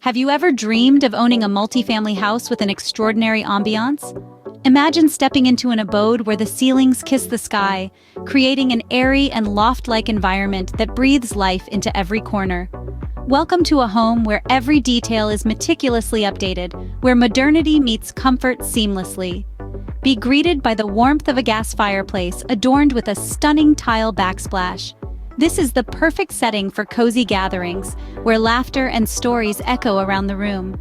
Have you ever dreamed of owning a multifamily house with an extraordinary ambiance? Imagine stepping into an abode where the ceilings kiss the sky, creating an airy and loft-like environment that breathes life into every corner. Welcome to a home where every detail is meticulously updated, where modernity meets comfort seamlessly. Be greeted by the warmth of a gas fireplace adorned with a stunning tile backsplash. This is the perfect setting for cozy gatherings, where laughter and stories echo around the room.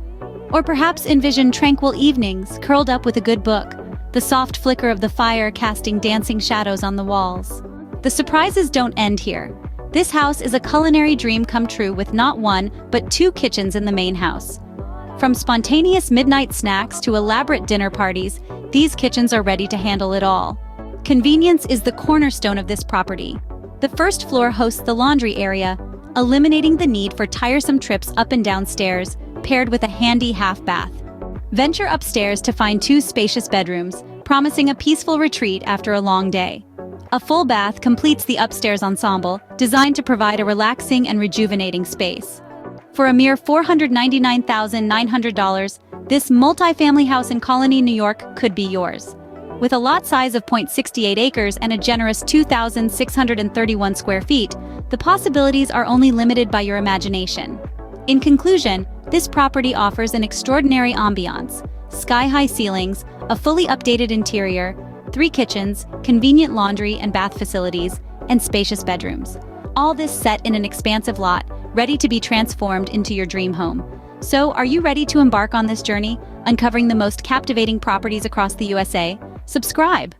Or perhaps envision tranquil evenings, curled up with a good book, the soft flicker of the fire casting dancing shadows on the walls. The surprises don't end here. This house is a culinary dream come true with not one, but two kitchens in the main house. From spontaneous midnight snacks to elaborate dinner parties, these kitchens are ready to handle it all. Convenience is the cornerstone of this property. The first floor hosts the laundry area, eliminating the need for tiresome trips up and down stairs, paired with a handy half bath. Venture upstairs to find two spacious bedrooms, promising a peaceful retreat after a long day. A full bath completes the upstairs ensemble, designed to provide a relaxing and rejuvenating space. For a mere $499,900, this multifamily house in Colonie, New York could be yours. With a lot size of 0.68 acres and a generous 2,631 square feet, the possibilities are only limited by your imagination. In conclusion, this property offers an extraordinary ambiance, sky-high ceilings, a fully updated interior, 3 kitchens, convenient laundry and bath facilities, and spacious bedrooms. All this set in an expansive lot, ready to be transformed into your dream home. So, are you ready to embark on this journey, uncovering the most captivating properties across the USA? Subscribe!